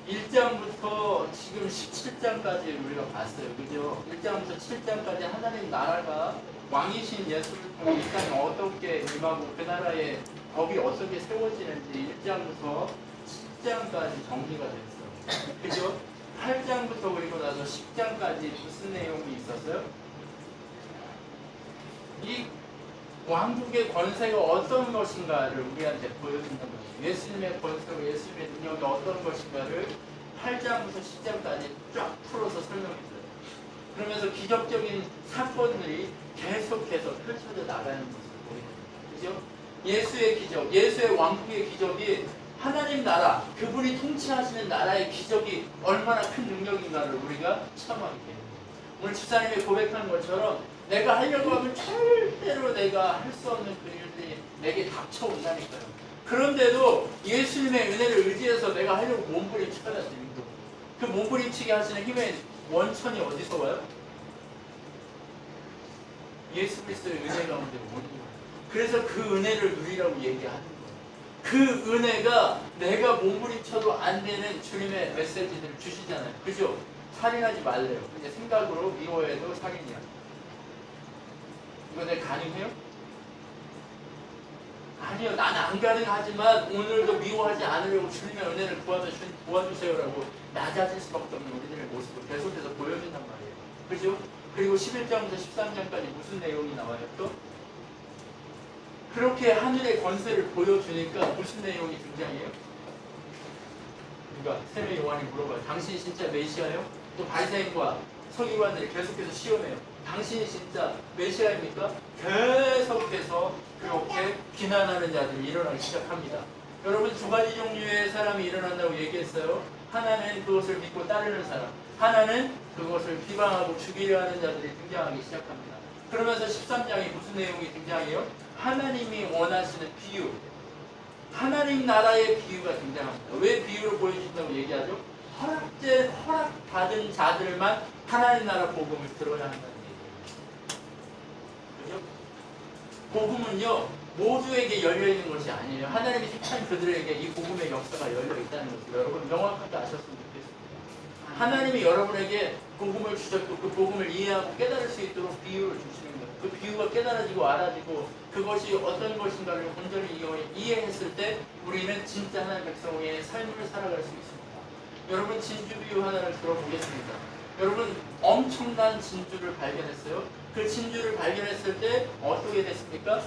1장부터 지금 17장까지 우리가 봤어요. 그죠? 1장부터 7장까지 하나님 나라가 왕이신 예수를 통해 이 땅에 어떻게 임하고 그 나라의 법이 어떻게 세워지는지 1장부터 10장까지 정리가 됐어요. 그죠? 8장부터 그리고 나서 10장까지 무슨 내용이 있었어요? 이 왕국의 권세가 어떤 것인가를 우리한테 보여준다는 거죠. 예수님의 권세와 예수님의 능력이 어떤 것인가를 8장부터 10장까지 쫙 풀어서 설명했어요. 그러면서 기적적인 사건들이 계속해서 펼쳐져 나가는 것을 보여요. 그죠? 예수의 기적, 예수의 왕국의 기적이 하나님 나라, 그분이 통치하시는 나라의 기적이 얼마나 큰 능력인가를 우리가 체험하게 돼요. 오늘 집사님이 고백한 것처럼 내가 하려고 하면 절대로 내가 할 수 없는 그 일들이 내게 닥쳐온다니까요. 그런데도 예수님의 은혜를 의지해서 내가 하려고 몸부림쳐야 됩니다. 그 몸부림치게 하시는 힘의 원천이 어디서 와요? 예수 그리스도의 은혜 가운데 오는 거예요. 그래서 그 은혜를 누리라고 얘기하는 거예요. 그 은혜가 내가 몸부림쳐도 안 되는 주님의 메시지들을 주시잖아요. 그죠? 살인하지 말래요. 근데 생각으로 미워해도 살인이야. 이거 내가 가능해요? 아니요. 나는 안 가능하지만 오늘도 미워하지 않으려고 주님의 은혜를 도와주세요라고 낮아질 수밖에 없는 우리들의 모습을 계속해서 보여준단 말이에요. 그죠? 그리고 11장부터 13장까지 무슨 내용이 나와요? 또? 그렇게 하늘의 권세를 보여주니까 무슨 내용이 등장해요? 그러니까 세례 요한이 물어봐요. 당신이 진짜 메시아예요? 또 바리새인과 서기관들이 계속해서 시험해요. 당신이 진짜 메시아입니까? 계속해서 그렇게 비난하는 자들이 일어나기 시작합니다. 여러분 두 가지 종류의 사람이 일어난다고 얘기했어요. 하나는 그것을 믿고 따르는 사람, 하나는 그것을 비방하고 죽이려 하는 자들이 등장하기 시작합니다. 그러면서 13장에 무슨 내용이 등장해요? 하나님이 원하시는 비유, 하나님 나라의 비유가 등장합니다. 왜 비유를 보여준다고 얘기하죠? 허락받은 자들만 하나님 나라 복음을 들어야 한다는 얘기예요. 그죠? 복음은요 모두에게 열려있는 것이 아니에요. 하나님이 택한 그들에게 이 복음의 역사가 열려있다는 것을 여러분 명확하게 아셨으면 좋겠습니다. 하나님이 여러분에게 복음을 주셨고 그 복음을 이해하고 깨달을 수 있도록 비유를 주시는 거예요. 그 비유가 깨달아지고 알아지고 그것이 어떤 것인가를 온전히 이해했을 때 우리는 진짜 하나님의 백성의 삶을 살아갈 수 있습니다. 여러분 진주 비유 하나를 들어보겠습니다. 여러분 엄청난 진주를 발견했어요. 그 진주를 발견했을 때 어떻게 됐습니까?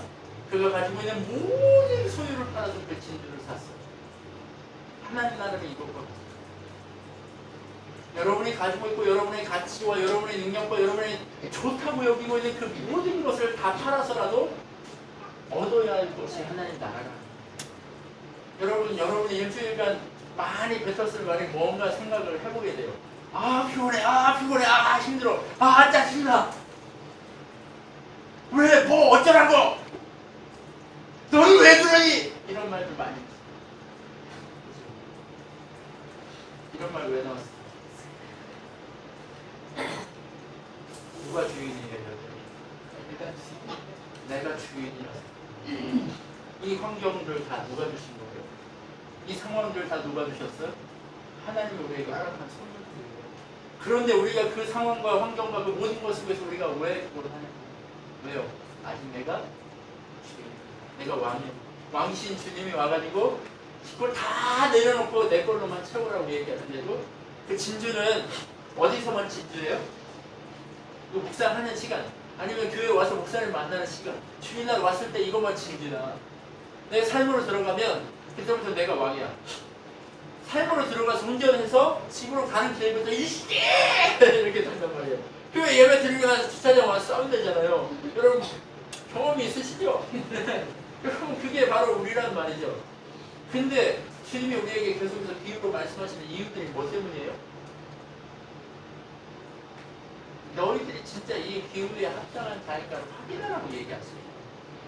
그가 가지고 있는 모든 소유를 팔아서 그 진주를 샀어요. 하나님 나라는 이것거든요. 여러분이 가지고 있고 여러분의 가치와 여러분의 능력과 여러분의 좋다고 여기고 있는 그 모든 것을 다 팔아서라도 얻어야 할 것이 하나님 나라라. 여러분, 여러분이 일주일간 많이 뱉었을 말이 뭔가 생각을 해보게 돼요. 아 피곤해, 아 피곤해, 아 힘들어, 아 짜증나. 왜, 뭐 어쩌라고? 너는 왜 그러니? 이런 말들 많이 했어요. 이런 말 왜 나왔어요? 누가 주인이에요? 내가 주인이라서. 이 환경들 다 누가 주신 거예요? 이 상황들 다 누가 주셨어요? 하나님이 우리에게 허락한 선물들이에요. 그런데 우리가 그 상황과 환경과 그 모든 것 속에서 우리가 왜 그걸 하냐? 왜요? 아직 내가 주인, 내가 왕이에요. 왕이신 주님이 와가지고 그걸 다 내려놓고 내 걸로만 채우라고 얘기하는데도 그 진주는 어디서만 진주예요? 그 묵상하는 시간, 아니면 교회에 와서 목사를 만나는 시간, 주일날 왔을 때 이것만 진주다. 내 삶으로 들어가면 그때부터 내가 왕이야. 삶으로 들어가서 운전해서 집으로 가는 길부터 이렇게 된단 말이에요. 교회 예배 드리고 나서 주차장 와서 싸우면 되잖아요. 여러분 경험이 있으시죠? 여러분 그게 바로 우리란 말이죠. 근데 주님이 우리에게 계속해서 비유로 말씀하시는 이유들이 뭐 때문이에요? 너희들이 진짜 이 비유에 합당한 자인가를 확인하라고 얘기하세요.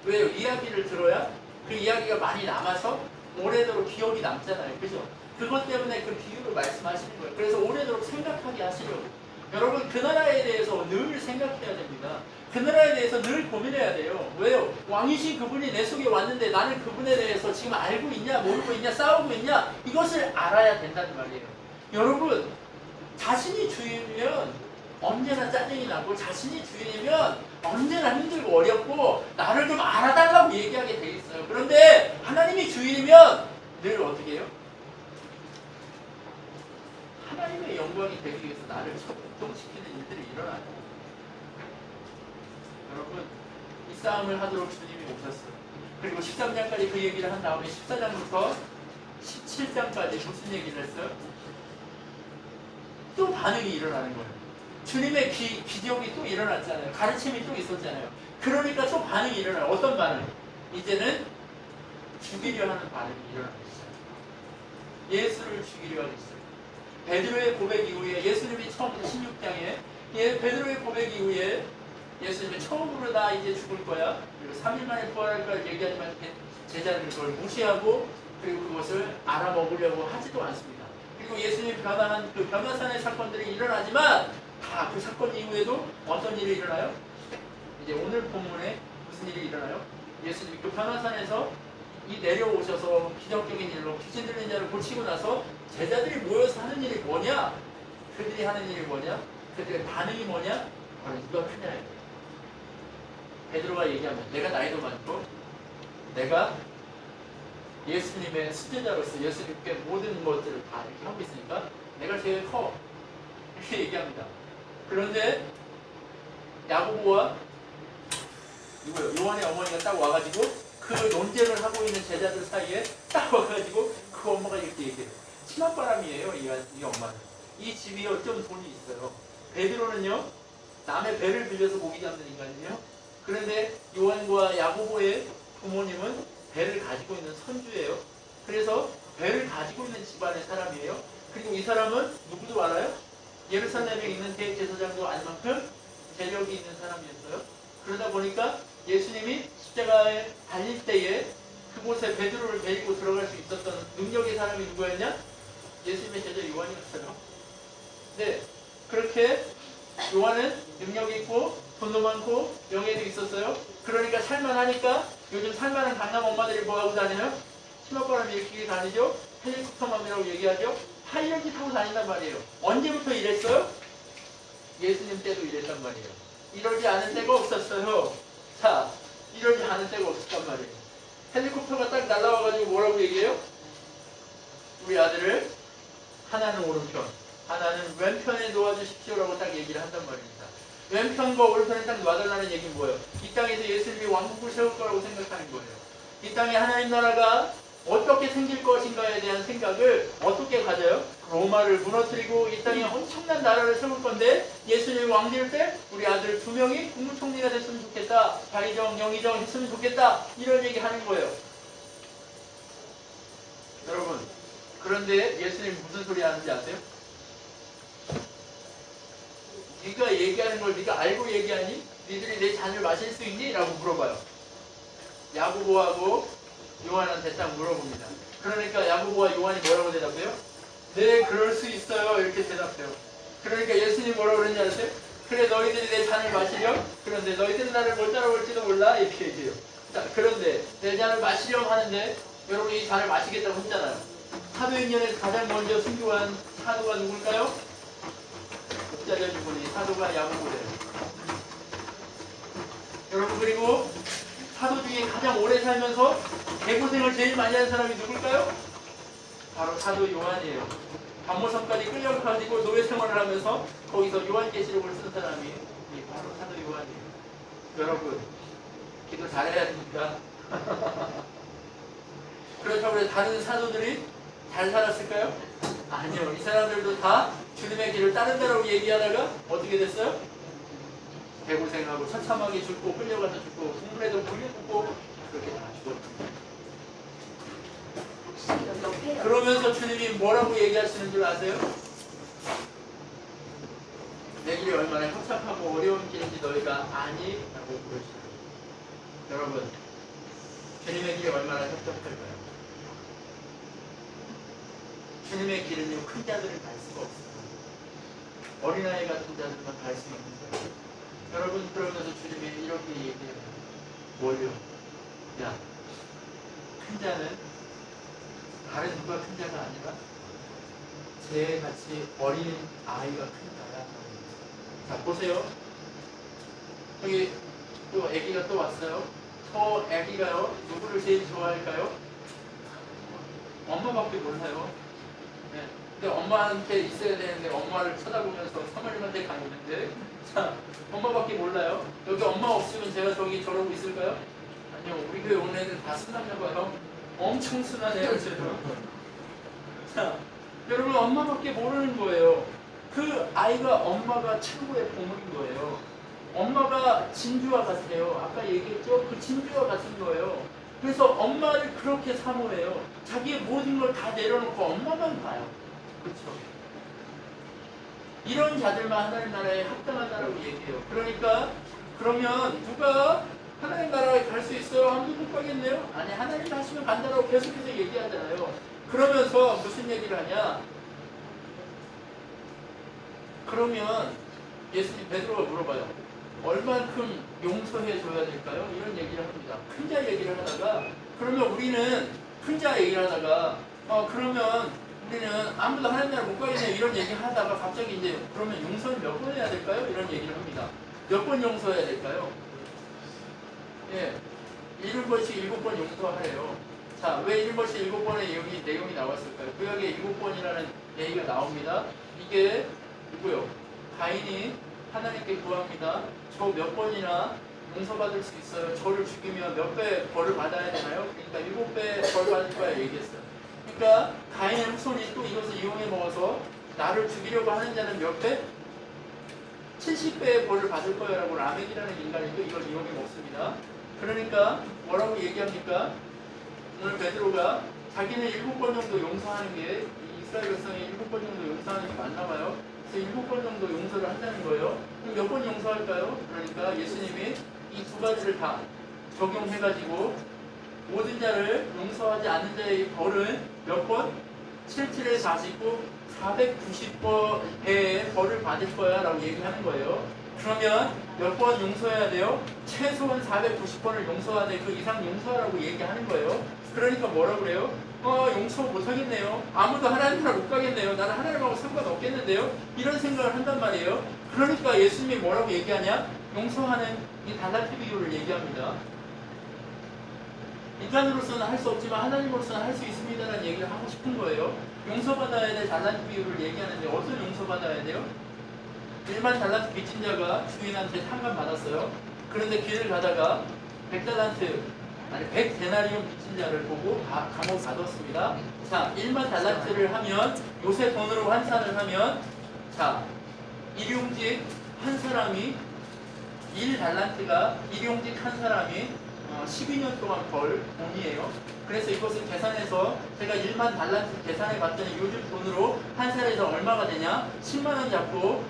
왜요? 이야기를 들어야 그 이야기가 많이 남아서 오래도록 기억이 남잖아요. 그죠? 그것 때문에 그 비유를 말씀하시는 거예요. 그래서 오래도록 생각하게 하시려고. 여러분 그 나라에 대해서 늘 생각해야 됩니다. 그 나라에 대해서 늘 고민해야 돼요. 왜요? 왕이신 그분이 내 속에 왔는데 나는 그분에 대해서 지금 알고 있냐 모르고 있냐 싸우고 있냐 이것을 알아야 된다는 말이에요. 여러분, 자신이 주인이면 언제나 짜증이 나고, 자신이 주인이면 언제나 힘들고 어렵고, 나를 좀 알아달라고 얘기하게 돼 있어요. 그런데 하나님이 주인이면 늘 어떻게 해요? 하나님의 영광이 되기 위해서 나를 적동시키는 일들이 일어나요. 여러분, 이 싸움을 하도록 주님이 오셨어요. 그리고 13장까지 그 얘기를 한 다음에 14장부터 17장까지 무슨 얘기를 했어요? 또 반응이 일어나는 거예요. 주님의 기적이 또 일어났잖아요. 가르침이 또 있었잖아요. 그러니까 또 반응이 일어나요. 어떤 반응? 이제는 죽이려 하는 반응이 일어나고 있어요. 예수를 죽이려 하고 있어요. 베드로의 고백 이후에 예수님이 처음 16장에 베드로의 고백 이후에 예수님이 처음으로 나 이제 죽을 거야. 그리고 3일 만에 부활할 거야 얘기하지만 제자들이 그걸 무시하고 그리고 그것을 알아먹으려고 하지도 않습니다. 그리고 예수님이 변화한 그 변화산의 사건들이 일어나지만 다 그 사건 이후에도 어떤 일이 일어나요? 이제 오늘 본문에 무슨 일이 일어나요? 예수님이 그 변화산에서 이 내려오셔서 기적적인 일로 귀신 들린 자를 고치고 나서 제자들이 모여서 하는 일이 뭐냐? 그들이 하는 일이 뭐냐? 그들의 반응이 뭐냐? 바로 누가 크냐예요. 베드로가 얘기하면 내가 나이도 많고 내가 예수님의 수제자로서 예수님께 모든 것들을 다 이렇게 하고 있으니까 내가 제일 커 이렇게 얘기합니다. 그런데 야고보와 누구요? 요한의 어머니가 딱 와가지고 그 논쟁을 하고 있는 제자들 사이에 딱 와가지고 그 엄마가 이렇게 얘기해요. 치맛바람이에요. 이 엄마는. 이 집이요 좀 돈이 있어요. 베드로는요 남의 배를 빌려서 고기 잡는 인간이에요. 그런데 요한과 야고보의 부모님은 배를 가지고 있는 선주예요. 그래서 배를 가지고 있는 집안의 사람이에요. 그리고 이 사람은 누구도 알아요? 예루살렘에 있는 대제사장도 알 만큼 재력이 있는 사람이었어요. 그러다 보니까 예수님이 십자가에 달릴 때에 그곳에 베드로를 데리고 들어갈 수 있었던 능력의 사람이 누구였냐? 예수님의 제자 요한이었어요. 네, 그렇게 요한은 능력이 있고 돈도 많고 명예도 있었어요. 그러니까 살만하니까 요즘 살만한 강남 엄마들이 뭐하고 다녀요? 치맛바람이 이렇게 다니죠? 헬리콥터맘이라고 얘기하죠? 하이런지 타고 다닌단 말이에요. 언제부터 이랬어요? 예수님 때도 이랬단 말이에요. 이러지 않은 때가 없었어요. 자, 이러지 않은 때가 없었단 말이에요. 헬리콥터가 딱 날라와가지고 뭐라고 얘기해요? 우리 아들을 하나는 오른편, 하나는 왼편에 놓아주십시오라고 딱 얘기를 한단 말입니다. 왼편과 오른편에 딱 놔달라는 얘기는 뭐예요? 이 땅에서 예수님이 왕국을 세울 거라고 생각하는 거예요. 이 땅에 하나님 나라가 어떻게 생길 것인가에 대한 생각을 어떻게 가져요? 로마를 무너뜨리고 이 땅에 엄청난 나라를 세울 건데 예수님이 왕 될 때 우리 아들 2명이 국무총리가 됐으면 좋겠다. 자의정, 영의정 했으면 좋겠다. 이런 얘기 하는 거예요. 여러분, 그런데 예수님이 무슨 소리 하는지 아세요? 네가 얘기하는 걸 네가 알고 얘기하니? 니들이 내 잔을 마실 수 있니? 라고 물어봐요. 야고보하고 요한한테 딱 물어봅니다. 그러니까 야고보와 요한이 뭐라고 대답해요? 네, 그럴 수 있어요. 이렇게 대답해요. 그러니까 예수님이 뭐라고 그러는지 아세요? 그래, 너희들이 내 잔을 마시렴? 그런데 너희들은 나를 못 따라올지도 몰라? 이렇게 얘기해요. 자, 그런데 내 잔을 마시렴 하는데 여러분 이 잔을 마시겠다고 했잖아요. 사도행전에서 가장 먼저 순교한 사도가 누굴까요? 독자적인 분이 사도가 야고보래요. 여러분, 그리고 사도 중에 가장 오래 살면서 개고생을 제일 많이 한 사람이 누굴까요? 바로 사도 요한이에요. 감모성까지 끌려가지고 노예 생활을 하면서 거기서 요한계시록을 쓴 사람이 바로 사도 요한이에요. 여러분, 기도 잘해야 됩니까? 그렇다고 해서 다른 사도들이 잘 살았을까요? 아니요. 이 사람들도 다 주님의 길을 따른다라고 얘기하다가 어떻게 됐어요? 개고생하고 처참하게 죽고 끌려가서 죽고 국문에도 물려 죽고 그렇게 다 죽었습니다. 그러면서 주님이 뭐라고 얘기하시는 줄 아세요? 내 길이 얼마나 협착하고 어려운 길인지 너희가 아니? 라고 그러시죠. 여러분, 주님의 길이 얼마나 협착할까요? 주님의 길은요, 큰 자들을 갈 수가 없어요. 어린아이 같은 자들만 갈 수 있는 거예요. 여러분, 그러면서 주님이 이렇게 얘기해요. 뭘요? 야, 큰 자는 다른 누가 큰 자가 아니라 개같이 어린 아이가 큰다야. 자, 보세요. 여기 또 아기가 또 왔어요. 저 아기가요, 누구를 제일 좋아할까요? 엄마밖에 몰라요. 네. 근데 엄마한테 있어야 되는데 엄마를 쳐다보면서 사모님한테 가 있는데, 자, 엄마밖에 몰라요. 여기 엄마 없으면 제가 저기 저러고 있을까요? 아니요, 우리 교회 온 애들 다 순하나 봐요. 엄청 순하네요, 쟤도. 자, 여러분 엄마밖에 모르는 거예요. 그 아이가 엄마가 최고의 보물인 거예요. 엄마가 진주와 같아요. 아까 얘기했죠? 그 진주와 같은 거예요. 그래서 엄마를 그렇게 사모해요. 자기의 모든 걸 다 내려놓고 엄마만 봐요. 그렇죠? 이런 자들만 하나님 나라에 합당하다라고 얘기해요. 그러니까 그러면 누가 하나님 나라에 갈 수 있어요? 아무도 못 가겠네요? 아니, 하나님 하시면 간다라고 계속해서 얘기하잖아요. 그러면서 무슨 얘기를 하냐? 그러면 예수님 베드로가 물어봐요. 얼만큼 용서해 줘야 될까요? 이런 얘기를 합니다. 큰 자 얘기를 하다가, 그러면 우리는 큰 자 얘기를 하다가 그러면 우리는 아무도 하나님 나라 못 가겠네 이런 얘기 하다가 갑자기 이제 그러면 용서를 몇 번 해야 될까요? 이런 얘기를 합니다. 몇 번 용서해야 될까요? 예, 7번씩 7번 용서하래요. 자, 왜 7번씩 7번의 여기 내용이 나왔을까요? 구약에 7번이라는 얘기가 나옵니다. 이게 누구요? 가인이 하나님께 구합니다. 저 몇 번이나 용서받을 수 있어요. 저를 죽이면 몇 배 벌을 받아야 되나요? 그러니까 7배 벌 받을 거야 얘기했어요. 그러니까 가인의 후손이 또 이것을 이용해 먹어서 나를 죽이려고 하는 자는 몇 배? 70배의 벌을 받을 거야라고 라멕이라는 인간이 또 이걸 이용해 먹습니다. 그러니까 뭐라고 얘기합니까? 오늘 베드로가 자기는 7번 정도 용서하는 게 이스라엘 백성이 7번 정도 용서하는 게 맞나 봐요. 그래서 7번 정도 용서를 한다는 거예요. 그럼 몇 번 용서할까요? 그러니까 예수님이 이 두 가지를 다 적용해가지고 모든 자를 용서하지 않는 자의 벌은 몇 번? 77에 49, 490번의 벌을 받을 거야 라고 얘기하는 거예요. 그러면 몇 번 용서해야 돼요? 최소한 490번을 용서해야 돼. 그 이상 용서하라고 얘기하는 거예요. 그러니까 뭐라 그래요? 용서 못하겠네요. 아무도 하나님 나라 못 가겠네요. 나는 하나님하고 상관없겠는데요? 이런 생각을 한단 말이에요. 그러니까 예수님이 뭐라고 얘기하냐? 용서하는 이 달란트 비유를 얘기합니다. 인간으로서는 할 수 없지만 하나님으로서는 할 수 있습니다라는 얘기를 하고 싶은 거예요. 용서받아야 될 달란트 비유를 얘기하는데 어떤 용서받아야 돼요? 일반 달란트 빚진 자가 주인한테 탕감 받았어요. 그런데 길을 가다가 100데나리온 빚진 자를 보고 감옥 가뒀습니다. 자, 1만 달란트를 하면 요새 돈으로 환산을 하면 자, 일용직 한 사람이 1달란트가 일용직 한 사람이 12년 동안 벌 돈이에요. 그래서 이것을 계산해서 제가 1만 달란트 계산해 봤더니 요즘 돈으로 한 살에서 얼마가 되냐? 10만 원 잡고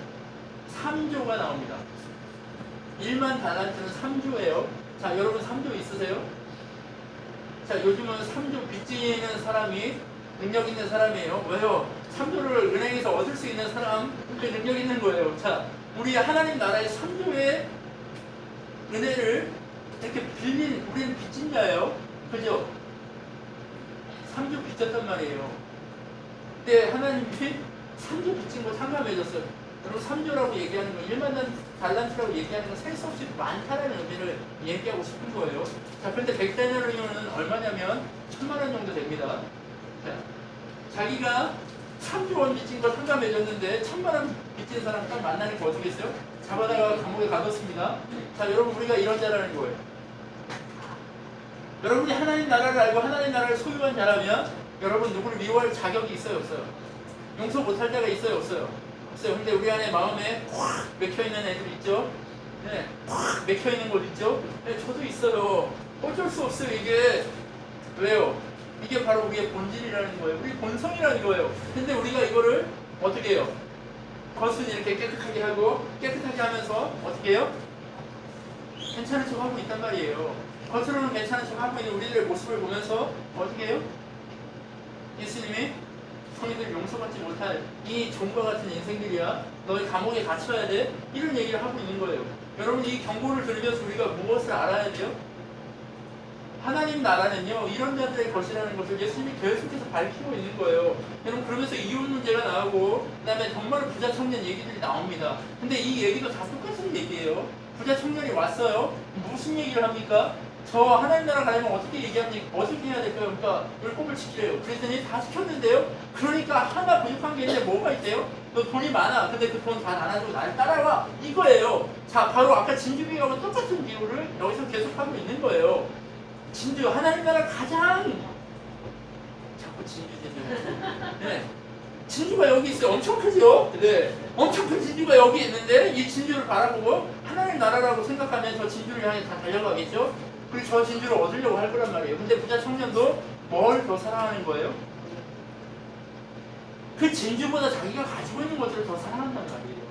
3조가 나옵니다. 1만 달란트는 3조예요. 자, 여러분 3조 있으세요? 자, 요즘은 3조 빚지는 사람이 능력 있는 사람이에요. 왜요? 3조를 은행에서 얻을 수 있는 사람, 그 능력 있는 거예요. 자, 우리 하나님 나라의 3조의 은혜를 이렇게 빌린 우리는 빚진 자예요. 그죠? 3조 빚졌단 말이에요. 근데 하나님이 3조 빚진 거 상감해줬어요. 여러분 3조라고 얘기하는 거 1만 달란트라고 얘기하는 건 셀 수 없이 많다는 의미를 얘기하고 싶은 거예요. 자, 그런데 100데나리온은 얼마냐면 1000만 원 정도 됩니다. 자, 자기가 3조 원 빚진 걸 상감해줬는데 1000만 원 빚진 사람 딱 만나는 거 어떻겠어요? 잡아다가 감옥에 가뒀습니다. 자, 여러분 우리가 이런 자라는 거예요. 여러분이 하나님 나라를 알고 하나님 나라를 소유한 자라면 여러분 누구를 미워할 자격이 있어요, 없어요? 용서 못할 자가 있어요, 없어요? 없어요. 근데 우리 안에 마음에 꽉 맥혀있는 애들 있죠? 네, 꽉 맥혀있는 곳 있죠? 네, 저도 있어요. 어쩔 수 없어요, 이게. 왜요? 이게 바로 우리의 본질이라는 거예요. 우리 본성이라는 거예요. 근데 우리가 이거를 어떻게 해요? 겉은 이렇게 깨끗하게 하고 깨끗하게 하면서 어떻게 해요? 괜찮은 척 하고 있단 말이에요. 겉으로는 괜찮은 척 하고 있는 우리들의 모습을 보면서 어떻게 해요? 예수님이 성인들 용서받지 못할 이 종과 같은 인생들이야 너희 감옥에 갇혀야 돼? 이런 얘기를 하고 있는 거예요. 여러분 이 경고를 들으면서 우리가 무엇을 알아야 돼요? 하나님 나라는요 이런 자들의 것이라는 것을 예수님이 계속해서 밝히고 있는 거예요. 여러분 그러면서 이혼 문제가 나오고 그다음에 정말 부자 청년 얘기들이 나옵니다. 근데 이 얘기도 다 똑같은 얘기예요. 부자 청년이 왔어요. 무슨 얘기를 합니까? 저 하나님 나라 가려면 어떻게 얘기합니까? 어떻게 해야 될까요? 그러니까 율법을 지키래요. 그랬더니 다 지켰는데요. 그러니까 하나 부족한 게 있는데 뭐가 있대요? 너 돈이 많아. 근데 그 돈 다 나눠주고 나를 따라와. 이거예요. 자, 바로 아까 진주비하고 똑같은 비유를 여기서 계속하고 있는 거예요. 진주, 하나님 나라 가장 자꾸 진주. 네. 진주가 여기 있어요. 엄청 크죠? 네. 엄청 큰 진주가 여기 있는데 이 진주를 바라보고 하나님 나라라고 생각하면 저 진주를 향해 다 달려가겠죠? 그리고 저 진주를 얻으려고 할 거란 말이에요. 근데 부자 청년도 뭘 더 사랑하는 거예요? 그 진주보다 자기가 가지고 있는 것들을 더 사랑한단 말이에요.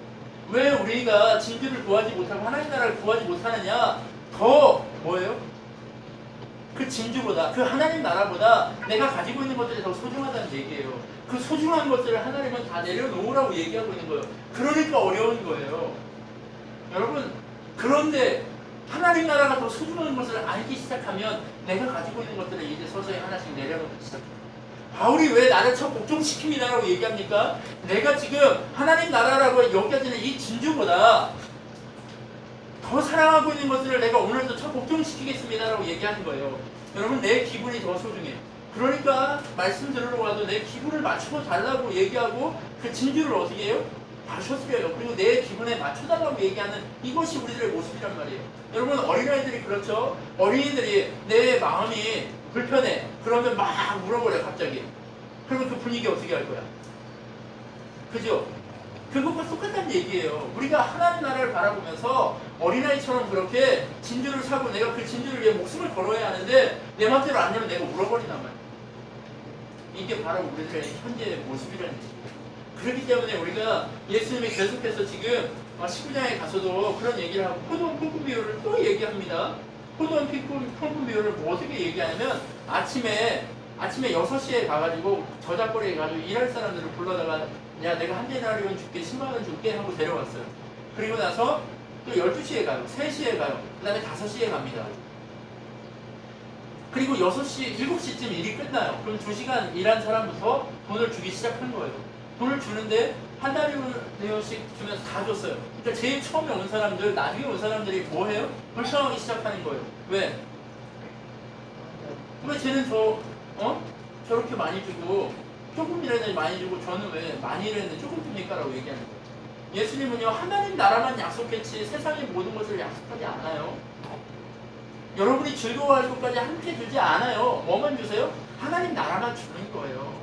왜 우리가 진주를 구하지 못하고 하나님 나라를 구하지 못하느냐? 더 뭐예요? 그 진주보다, 그 하나님 나라보다 내가 가지고 있는 것들이 더 소중하다는 얘기예요. 그 소중한 것들을 하나님은 다 내려놓으라고 얘기하고 있는 거예요. 그러니까 어려운 거예요. 여러분, 그런데 하나님 나라가 더 소중한 것을 알기 시작하면 내가 가지고 있는 것들을 이제 서서히 하나씩 내려놓기 시작해요. 바울이 왜 나를 첫 복종시킵니다라고 얘기합니까? 내가 지금 하나님 나라라고 여겨지는 이 진주보다 더 사랑하고 있는 것들을 내가 오늘도 첫 복종시키겠습니다라고 얘기하는 거예요. 여러분 내 기분이 더 소중해요. 그러니까 말씀 들으러 와도 내 기분을 맞추고 달라고 얘기하고 그 진주를 어떻게 해요? 마셔드려요. 그리고 내 기분에 맞춰달라고 얘기하는 이것이 우리들의 모습이란 말이에요. 여러분 어린아이들이 그렇죠? 어린이들이 내 마음이 불편해. 그러면 막 물어버려 갑자기. 그러면 그 분위기 어떻게 할 거야? 그죠? 그것과 똑같다는 얘기예요. 우리가 하나님 나라를 바라보면서 어린아이처럼 그렇게 진주를 사고 내가 그 진주를 위해 목숨을 걸어야 하는데 내 맘대로 안 되면 내가 울어버린단 말이에요. 이게 바로 우리들의 현재의 모습이라는 얘기예요. 그렇기 때문에 우리가 예수님이 계속해서 지금 19장에 가서도 그런 얘기를 하고 포도원 품꾼 비유를 또 얘기합니다. 포도원 품꾼 비유를 뭐 어떻게 얘기하냐면 아침에 6시에 가가지고 저작거리에 가지고 일할 사람들을 불러다가 야 내가 한 데나리온 줄게 10만원 줄게 하고 데려왔어요. 그리고 나서 또 12시에 가요. 3시에 가요. 그 다음에 5시에 갑니다. 그리고 6시, 7시쯤 일이 끝나요. 그럼 2시간 일한 사람부터 돈을 주기 시작한 거예요. 돈을 주는데 한 달이씩 주면서 다 줬어요. 그러니까 제일 처음에 온 사람들, 나중에 온 사람들이 뭐 해요? 불평하기 시작하는 거예요. 왜? 왜 쟤는 저렇게 많이 주고 조금 일했는데 많이 주고 저는 왜 많이 일했는데 조금 줍니까? 라고 얘기하는 거예요. 예수님은요 하나님 나라만 약속했지 세상의 모든 것을 약속하지 않아요. 여러분이 즐거워할 것까지 함께 주지 않아요. 뭐만 주세요? 하나님 나라만 주는 거예요.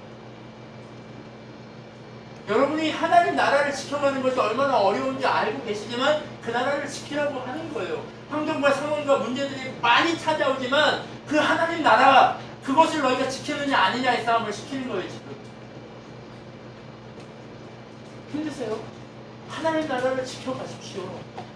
여러분이 하나님 나라를 지켜가는 것이 얼마나 어려운지 알고 계시지만 그 나라를 지키라고 하는 거예요. 환경과 상황과 문제들이 많이 찾아오지만 그 하나님 나라 그것을 너희가 지키느냐 아니냐의 싸움을 시키는 거예요. 지금 힘드세요? 하나님 나라를 지켜가십시오.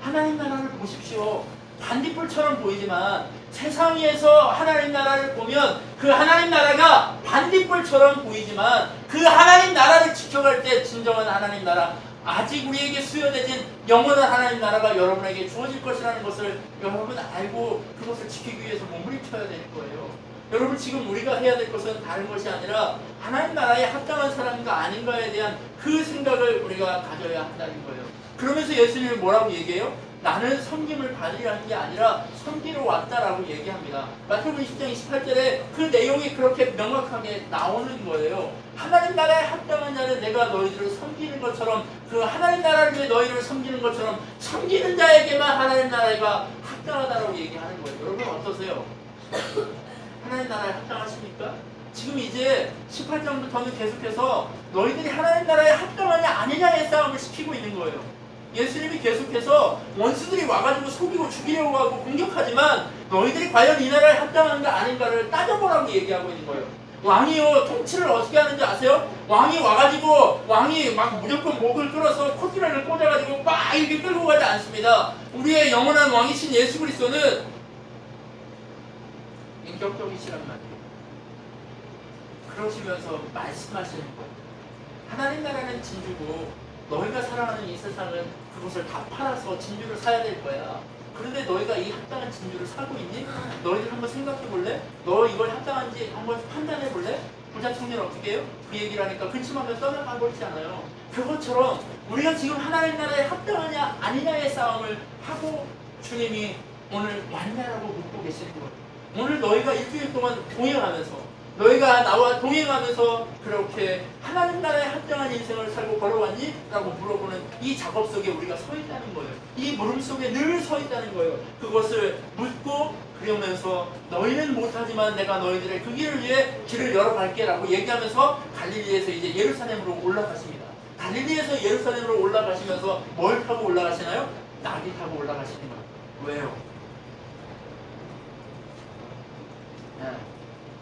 하나님 나라를 보십시오. 반딧불처럼 보이지만 세상에서 하나님 나라를 보면 그 하나님 나라가 반딧불처럼 보이지만 그 하나님 나라를 지켜갈 때 진정한 하나님 나라 아직 우리에게 수여되진 영원한 하나님 나라가 여러분에게 주어질 것이라는 것을 여러분 알고 그것을 지키기 위해서 몸부림쳐야 될 거예요. 여러분 지금 우리가 해야 될 것은 다른 것이 아니라 하나님 나라에 합당한 사람인가 아닌가에 대한 그 생각을 우리가 가져야 한다는 거예요. 그러면서 예수님이 뭐라고 얘기해요? 나는 섬김을 받으려 하는 게 아니라 섬기러 왔다라고 얘기합니다. 마태복음 20장 28절에 그 내용이 그렇게 명확하게 나오는 거예요. 하나님 나라에 합당한 자는 내가 너희들을 섬기는 것처럼 그 하나님 나라를 위해 너희를 섬기는 것처럼 섬기는 자에게만 하나님 나라가 합당하다라고 얘기하는 거예요. 여러분 어떠세요? 하나님 나라에 합당하십니까? 지금 이제 18장부터는 계속해서 너희들이 하나님 나라에 합당하냐 아니냐의 싸움을 시키고 있는 거예요. 예수님이 계속해서 원수들이 와가지고 속이고 죽이려고 하고 공격하지만 너희들이 과연 이 나라에 합당한가 아닌가를 따져보라고 얘기하고 있는 거예요. 왕이요 통치를 어떻게 하는지 아세요? 왕이 와가지고 왕이 막 무조건 목을 끌어서 콧구멍을 꽂아가지고 막 이렇게 끌고 가지 않습니다. 우리의 영원한 왕이신 예수 그리스도는 인격적이시란 말이에요. 그러시면서 말씀하시는 거예요. 하나님 나라는 진주고 너희가 살아가는 이 세상은 그것을 다 팔아서 진주를 사야 될 거야. 그런데 너희가 이 합당한 진주를 살고 있니? 너희들 한번 생각해 볼래? 너 이걸 합당한지 한번 판단해 볼래? 부자 청년 어떻게 해요? 그 얘기를 하니까 그치만 떠나가 버리지 않아요. 그것처럼 우리가 지금 하나님 나라에 합당하냐 아니냐의 싸움을 하고 주님이 오늘 왔냐라고 묻고 계시는 거예요. 오늘 너희가 일주일 동안 동행하면서 너희가 나와 동행하면서 그렇게 하나님 나라에 합당한 인생을 살고 걸어왔니? 라고 물어보는 이 작업 속에 우리가 서 있다는 거예요. 이 물음 속에 늘 서 있다는 거예요. 그것을 묻고 그러면서 너희는 못하지만 내가 너희들의 그 길을 위해 길을 열어갈게 라고 얘기하면서 갈릴리에서 이제 예루살렘으로 올라가십니다. 갈릴리에서 예루살렘으로 올라가시면서 뭘 타고 올라가시나요? 나귀 타고 올라가시는 거예요. 왜요?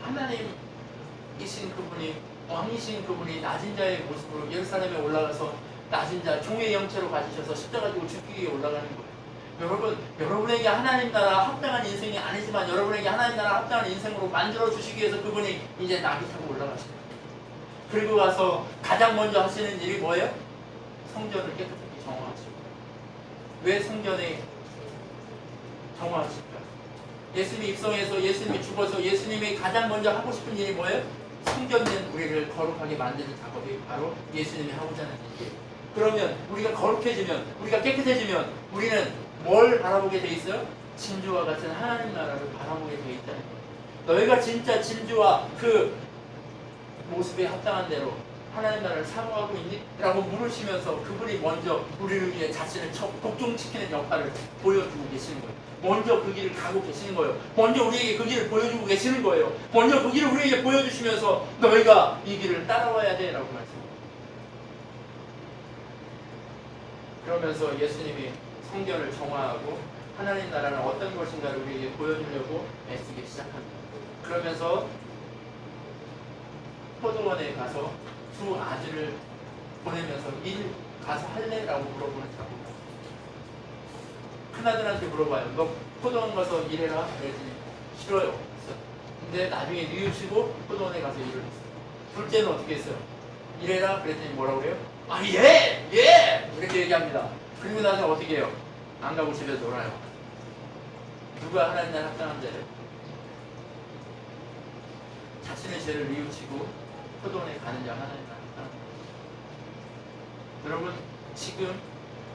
하나님이신 그분이, 왕이신 그분이 낮은 자의 모습으로 예루살렘에 올라가서 낮은 자, 종의 형체로 가지셔서 십자가 지고 죽기 위해 올라가는 거예요. 여러분, 여러분에게 하나님 나라 합당한 인생이 아니지만 여러분에게 하나님 나라 합당한 인생으로 만들어 주시기 위해서 그분이 이제 나귀 타고 올라가시는 거예요. 그리고 가서 가장 먼저 하시는 일이 뭐예요? 성전을 깨끗하게 정화하시고. 왜 성전에 정화하실까요? 예수님이 입성해서 예수님이 죽어서 예수님이 가장 먼저 하고 싶은 일이 뭐예요? 성전된 우리를 거룩하게 만드는 작업이 바로 예수님이 하고자 하는 일이에요. 그러면 우리가 거룩해지면, 우리가 깨끗해지면 우리는 뭘 바라보게 돼 있어요? 진주와 같은 하나님 나라를 바라보게 돼 있다는 거예요. 너희가 진짜 진주와 그 모습에 합당한 대로 하나님 나라를 사모하고 있니? 라고 물으시면서 그분이 먼저 우리를 위해 자신을 복종시키는 역할을 보여주고 계시는 거예요. 먼저 그 길을 가고 계시는 거예요. 먼저 우리에게 그 길을 보여주고 계시는 거예요. 먼저 그 길을 우리에게 보여주시면서 너희가 이 길을 따라와야 돼 라고 말씀합니다. 그러면서 예수님이 성전을 정화하고 하나님 나라는 어떤 것인가를 우리에게 보여주려고 애쓰기 시작합니다. 그러면서 포도원에 가서 두 아들을 보내면서 일 가서 할래? 라고 물어보는 작업입니다. 큰아들한테 물어봐요. 너 포도원 가서 일해라? 그랬더니 싫어요. 근데 나중에 뉘우치고 포도원에 가서 일을 했어요. 둘째는 어떻게 했어요? 일해라? 그랬더니 뭐라고 해요? 아, 예! 예! 이렇게 얘기합니다. 그리고 나서 어떻게 해요? 안 가고 집에 놀아요. 누가 하나님 나라 합당한 자예요? 자신의 죄를 뉘우치고 포도원에 가는 자 하나님 나라 합당한 자. 여러분, 지금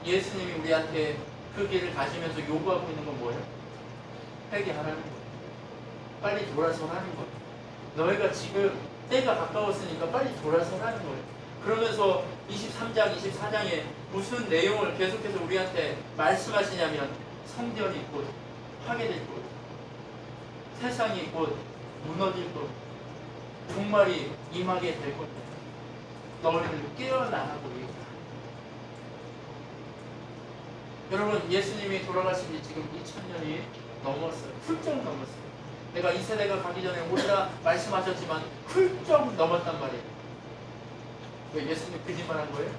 예수님이 우리한테 그 길을 가시면서 요구하고 있는 건 뭐예요? 회개하라는 거예요. 빨리 돌아서라는 거예요. 너희가 지금 때가 가까웠으니까 빨리 돌아서라는 거예요. 그러면서 23장, 24장에 무슨 내용을 계속해서 우리한테 말씀하시냐면 성전이 곧 파괴될 것, 세상이 곧 무너질 것, 종말이 임하게 될 것, 너희를 깨어나라고 얘기합니다. 여러분, 예수님이 돌아가신 지 지금 2000년이 넘었어요. 훌쩍 넘었어요. 내가 이 세대가 가기 전에 오리라 말씀하셨지만 훌쩍 넘었단 말이에요. 왜 예수님 거짓말한 거예요?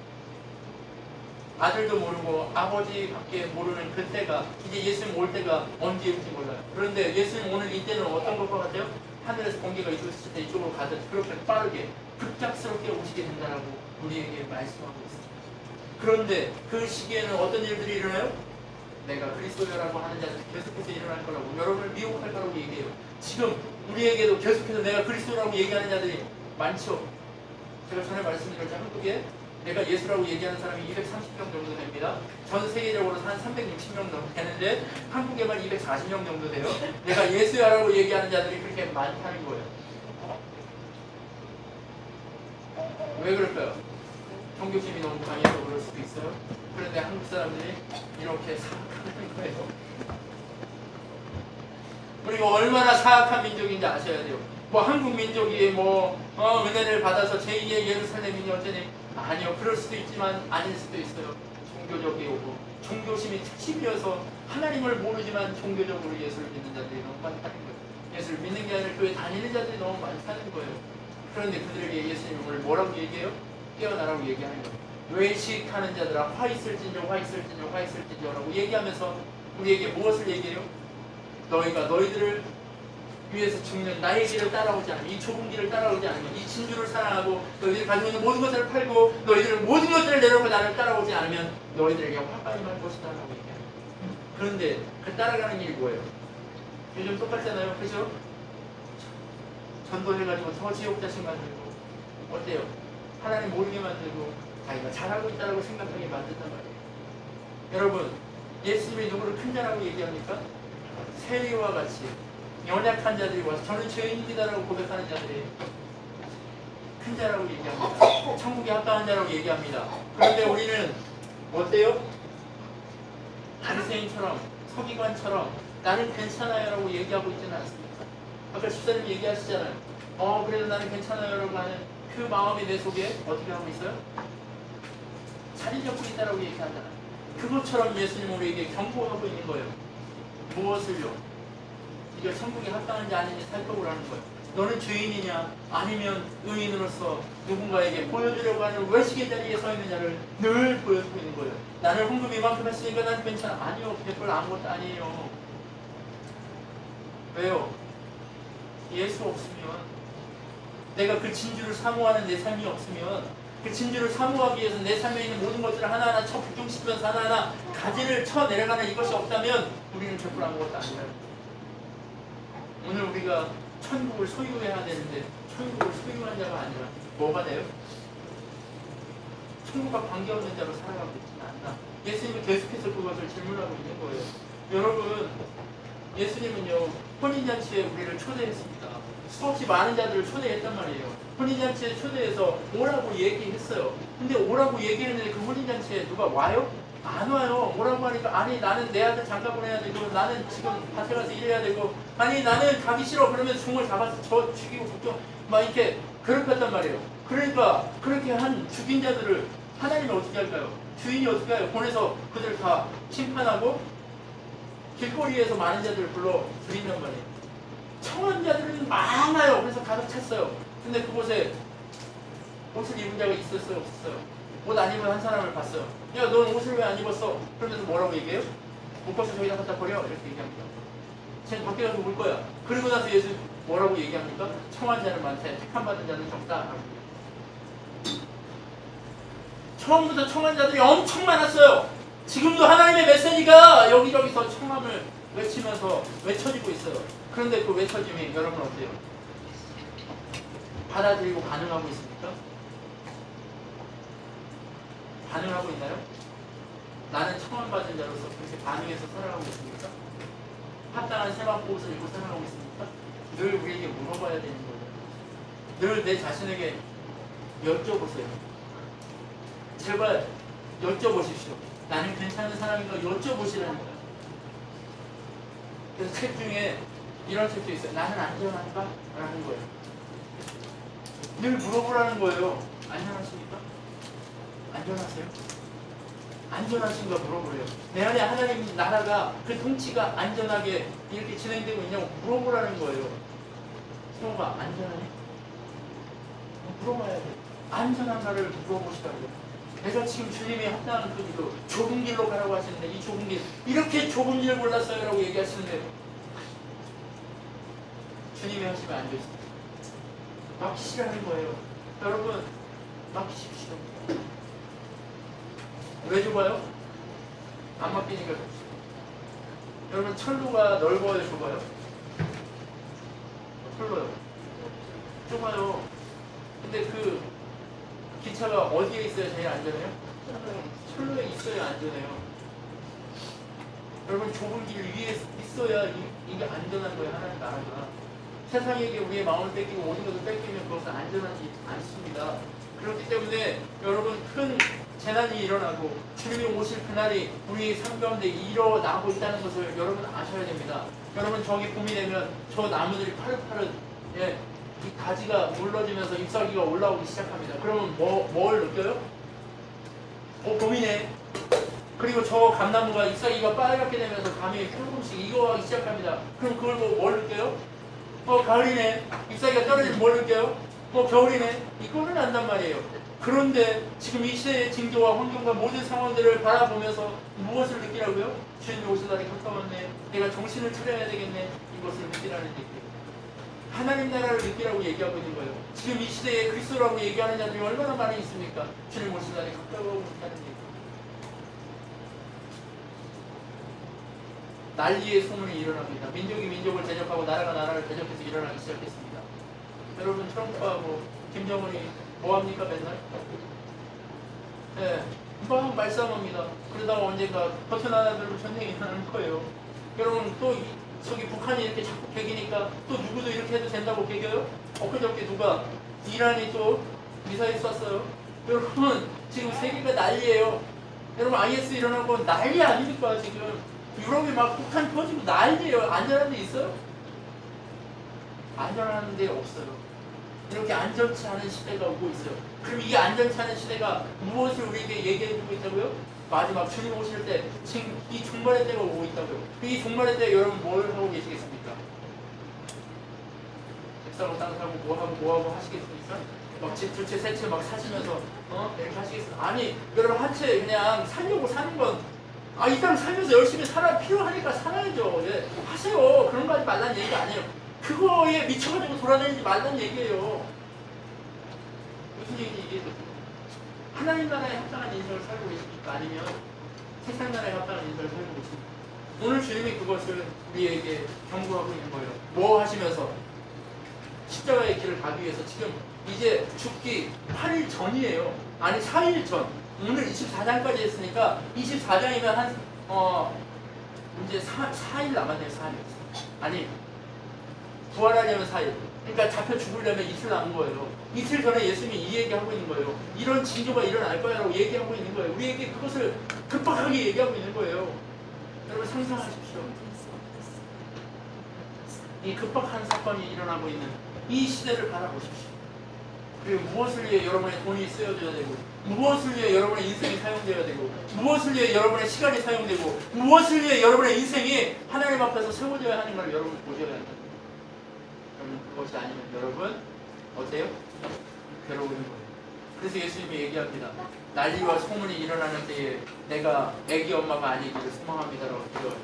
아들도 모르고 아버지밖에 모르는 그때가 이제 예수님 올 때가 언제일지 몰라요. 그런데 예수님 오늘 이때는 어떤 것과 같아요? 하늘에서 공기가 이쪽으로 있을 때 이쪽으로 가듯 그렇게 빠르게 급작스럽게 오시게 된다라고 우리에게 말씀하고 있습니다. 그런데 그 시기에는 어떤 일들이 일어나요? 내가 그리스도라고 하는 자들이 계속해서 일어날 거라고, 여러분을 미혹할 거라고 얘기해요. 지금 우리에게도 계속해서 내가 그리스도라고 얘기하는 자들이 많죠. 제가 전에 말씀드렸죠. 한국에 내가 예수라고 얘기하는 사람이 230명 정도 됩니다. 전 세계적으로 한 360명 정도 되는데 한국에만 240명 정도 돼요. 내가 예수야라고 얘기하는 자들이 그렇게 많다는 거예요. 왜 그럴까요? 종교심이 너무 강해서 그럴 수도 있어요. 그런데 한국 사람들이 이렇게 사악하는 거예요. 그리고 얼마나 사악한 민족인지 아셔야 돼요. 뭐 한국 민족이 은혜를 받아서 제2의 예루살렘이니 어쩌니, 아니요, 그럴 수도 있지만 아닐 수도 있어요. 종교적이고 종교심이 특집이어서 하나님을 모르지만 종교적으로 예수를 믿는 자들이 너무 많다는 거예요. 예수를 믿는 게 아니라 교회 다니는 자들이 너무 많다는 거예요. 그런데 그들에게 예수님이 오늘 뭐라고 얘기해요? 깨어나라고 얘기하는 거예요. 외식하는 자들아 화 있을진저 화 있을진저 화 있을진저라고 얘기하면서 우리에게 무엇을 얘기해요? 너희가 너희들을 위해서 죽는 나의 길을 따라오지 않으면, 이 좁은 길을 따라오지 않으면, 이 진주를 사랑하고 너희들이 가지고 있는 모든 것을 팔고 너희들은 모든 것들을 내놓고 나를 따라오지 않으면 너희들에게 화가 임할 것이다 라고 얘기합니다. 그런데 그 따라가는 일이 뭐예요? 요즘 똑같잖아요. 그죠? 전도해가지고 더 지옥자식 만들고 어때요? 하나님 모르게 만들고 자기가 잘하고 있다고 생각하게 만든단 말이에요. 여러분, 예수님이 누구를 큰 자라고 얘기합니까? 세리와 같이 연약한 자들이 와서 저는 죄인이다라고 고백하는 자들이 큰 자라고 얘기합니다. 천국에 합당한 자라고 얘기합니다. 그런데 우리는 어때요? 바리새인처럼 서기관처럼 나는 괜찮아요 라고 얘기하고 있지는 않습니까? 아까 집사님 얘기하시잖아요. 그래도 나는 괜찮아요 라고 하는 그 마음이 내 속에 어떻게 하고 있어요? 자리 잡고 있다라고 얘기하잖아요. 그것처럼 예수님은 우리에게 경고하고 있는 거예요. 무엇을요? 이게 천국에 합당한지 아닌지 살펴보라는 거예요. 너는 죄인이냐 아니면 의인으로서 누군가에게 보여주려고 하는 외식의 자리에 서 있는 자를 늘 보여주고 있는 거예요. 나는 헌금 이만큼 했으니까 난 괜찮아. 아니요. 별로 아무것도 아니에요. 왜요? 예수 없으면, 내가 그 진주를 사모하는 내 삶이 없으면, 그 진주를 사모하기 위해서 내 삶에 있는 모든 것들을 하나하나 부중시키면서 하나하나 가지를 쳐내려가는 이것이 없다면 우리는 별로 아무것도 아니라는 거예요. 오늘 우리가 천국을 소유해야 되는데 천국을 소유한 자가 아니라 뭐가 돼요? 천국과 관계없는 자로 살아가고 있지는 않나. 예수님은 계속해서 그것을 질문하고 있는 거예요. 여러분, 예수님은요 혼인잔치에 우리를 초대했습니다. 수없이 많은 자들을 초대했단 말이에요. 혼인잔치에 초대해서 오라고 얘기했어요. 근데 오라고 얘기했는데 그 혼인잔치에 누가 와요? 안 와요. 오라고 하니까 아니 나는 내 아들 잠깐 보내야 되고 나는 지금 밭에 가서 일해야 되고 아니 나는 가기 싫어. 그러면 종을 잡아서 저 죽이고 걱정 막 이렇게 괴롭혔단 말이에요. 그러니까 그렇게 한 죽인 자들을 하나님이 어떻게 할까요? 주인이 어떻게 해요? 보내서 그들 다 심판하고 길거리에서 많은 자들을 불러 드린단 말이에요. 청한 자들은 많아요. 그래서 가득 찼어요. 근데 그곳에 옷을 입은 자가 있었어요? 없었어요? 옷 안 입은 한 사람을 봤어요. 야, 넌 옷을 왜 안 입었어? 그러면서 뭐라고 얘기해요? 못 벗어 저기다 갖다 버려. 이렇게 얘기합니다. 쟤는 밖에 가서 울 거야. 그리고 나서 예수 뭐라고 얘기합니까? 청한 자는 많대. 택함 받은 자는 적다. 처음부터 청한 자들이 엄청 많았어요. 지금도 하나님의 메시지가 여기저기서 청함을 외치면서 외쳐지고 있어요. 그런데 그 외쳐짐이 여러분 어때요? 받아들이고 반응하고 있습니까? 반응하고 있나요? 나는 청함받은 자로서 그렇게 반응해서 살아가고 있습니까? 합당한 세마포 옷을 입고 살아가고 있습니까? 늘 우리에게 물어봐야 되는 거예요. 늘 내 자신에게 여쭤보세요. 제발 여쭤보십시오. 나는 괜찮은 사람인가 여쭤보시라는 거예요. 그래서 책 중에 이런 책도 있어요. 나는 안전한가? 라는 거예요. 늘 물어보라는 거예요. 안전하십니까? 안전하세요? 안전하신가 물어보래요. 내 안에 하나님 나라가 그 통치가 안전하게 이렇게 진행되고 있냐고 물어보라는 거예요. 성호가 안전하니? 물어봐야 돼. 안전한가를 물어보시라고요. 내가 지금 주님이 합당한 그 길로 좁은 길로 가라고 하시는데 이 좁은 길 이렇게 좁은 길 몰랐어요 라고 얘기하시는데 주님이 하시면 안 되십니다. 맡기시라는 거예요. 여러분 맡기십시오. 왜 좁아요? 안 맡기니까 좁습니다. 여러분 철로가 넓어요 좁아요? 철로요. 좁아요. 근데 그 기차가 어디에 있어야 제일 안전해요? 철로에 있어야 안전해요. 여러분 좁은 길 위에 있어야 이게 안전한 거예요. 하나님 나라가. 세상에게 우리의 마음을 뺏기고 모든 것을 뺏기면 그것은 안전하지 않습니다. 그렇기 때문에 여러분 큰 재난이 일어나고 주님이 오실 그날이 우리 삶 가운데 일어나고 있다는 것을 여러분 아셔야 됩니다. 여러분 저기 봄이 되면 저 나무들이 파릇파릇 이 가지가 물러지면서 잎사귀가 올라오기 시작합니다. 그러면 뭘 느껴요? 봄이네. 그리고 저 감나무가 잎사귀가 빨갛게 되면서 감이 조금씩 익어가기 시작합니다. 그럼 그걸 뭘 느껴요? 가을이네. 잎사귀가 떨어지면 뭘 느껴요? 겨울이네. 이거는 안단 말이에요. 그런데 지금 이 시대의 징조와 환경과 모든 상황들을 바라보면서 무엇을 느끼라고요? 주님이 오실 날이 가까웠네. 내가 정신을 차려야 되겠네. 이것을 느끼라는 얘기예요. 하나님 나라를 느끼라고 얘기하고 있는 거예요. 지금 이 시대에 그리스도라고 얘기하는 자들이 얼마나 많이 있습니까? 주님 오실 날이 가까워오고 있다는 얘기예요. 난리의 소문이 일어납니다. 민족이 민족을 대적하고 나라가 나라를 대적해서 일어나기 시작했습니다. 여러분 트럼프하고 김정은이 뭐합니까 맨날? 네, 막 말싸움합니다. 그러다가 언젠가 버튼 하나 들고 전쟁이 일어나는 거예요. 여러분 또 저기 북한이 이렇게 자꾸 배기니까 또 누구도 이렇게 해도 된다고 배겨요? 엊그저께 누가 이란이 또 미사일 쐈어요. 여러분 지금 세계가 난리예요. 여러분 IS 일어나고 난리 아닙니까 지금. 유럽이 막 폭탄 터지고 난리예요. 안전한 데 있어요? 안전한 데 없어요. 이렇게 안전치 않은 시대가 오고 있어요. 그럼 이 안전치 않은 시대가 무엇을 우리에게 얘기해주고 있다고요? 마지막 주님 오실 때 지금 이 종말의 때가 오고 있다고요. 이 종말의 때 여러분 뭘 하고 계시겠습니까? 집 사고 땅 사고 뭐 하고 하시겠습니까? 막 집 두 채 세 채 막 사시면서 이렇게 하시겠습니까? 아니 여러분 한 채 그냥 살려고 사는 건 이 땅 살면서 열심히 살아 필요하니까 살아야죠. 예, 하세요. 그런 거 하지 말라는 얘기가 아니에요. 그거에 미쳐가지고 돌아다니지 말라는 얘기예요. 무슨 얘기인지 이해해요? 하나님 나라에 합당한 인생을 살고 계십니까? 아니면 세상 나라에 합당한 인생을 살고 계십니까? 오늘 주님이 그것을 우리에게 경고하고 있는 거예요. 뭐 하시면서? 십자가의 길을 가기 위해서 지금 이제 죽기 8일 전이에요. 아니 4일 전. 오늘 24장까지 했으니까 24장이면 한 이제 4일 남았네요. 4일. 아니 부활하려면 4일. 그러니까 잡혀 죽으려면 이틀 남은 거예요. 이틀 전에 예수님이 이 얘기하고 있는 거예요. 이런 징조가 일어날 거야 라고 얘기하고 있는 거예요. 우리에게 그것을 급박하게 얘기하고 있는 거예요. 여러분 상상하십시오. 이 급박한 사건이 일어나고 있는 이 시대를 바라보십시오. 그리고 무엇을 위해 여러분의 돈이 쓰여져야 되고, 무엇을 위해 여러분의 인생이 사용되어야 되고, 무엇을 위해 여러분의 시간이 사용되고, 무엇을 위해 여러분의 인생이 하나님 앞에서 세워져야 하는 걸 여러분 보셔야 한다. 그럼 그것이 아니면 여러분 어때요? 괴로운 거예요. 그래서 예수님이 얘기합니다. 난리와 소문이 일어나는 때에 내가 애기 엄마가 아니기를 소망합니다라고 기도하세요.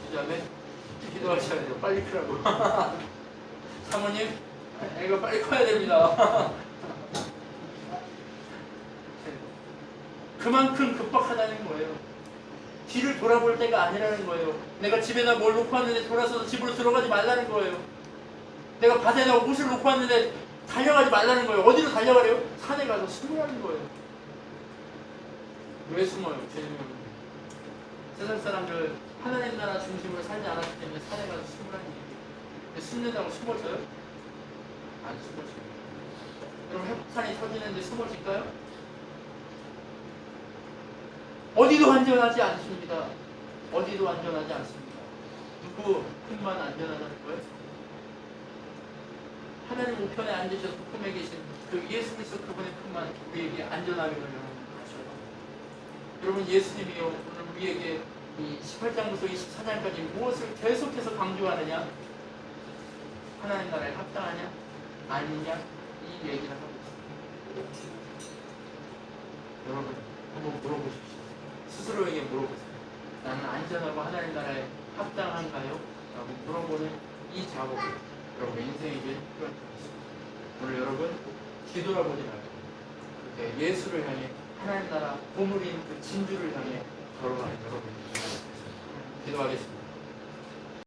그 다음에 기도하셔야 돼요. 빨리 크라고. 사모님, 애가 빨리 커야 됩니다. 그만큼 급박하다는 거예요. 뒤를 돌아볼 때가 아니라는 거예요. 내가 집에다 뭘 놓고 왔는데 돌아서서 집으로 들어가지 말라는 거예요. 내가 밭에다 옷을 놓고 왔는데 달려가지 말라는 거예요. 어디로 달려가래요? 산에 가서 숨으라는 거예요. 왜 숨어요? 세상 사람들 하나님 나라 중심으로 살지 않았기 때문에 산에 가서 숨으라는 얘기예요. 숨는다고 숨어져요? 안 숨어져요. 여러분 핵폭탄이 터지는데 숨어질까요? 어디도 안전하지 않습니다. 어디도 안전하지 않습니다. 누구 품만 안전하다는 거예요? 하나님 우편에 앉으셔서 품에 계신 그 예수 그리스도 그분의 품만 우리에게 안전하기를 하셔요. 여러분 예수님이요 오늘 우리에게 이 18장부터 24장까지 무엇을 계속해서 강조하느냐? 하나님 나라에 합당하냐? 아니냐? 이 얘기를 하고 있습니다. 여러분 한번 물어보십시오. 스스로에게 물어보세요. 나는 안전하고 하나님 나라에 합당한가요? 라고 물어보는 이 작업을 여러분 인생에게 필요한 것입니다. 오늘 여러분 뒤돌아보지 말고 예수를 향해 하나님 나라 보물인 그 진주를 향해 걸어가는 여러분 기도하겠습니다.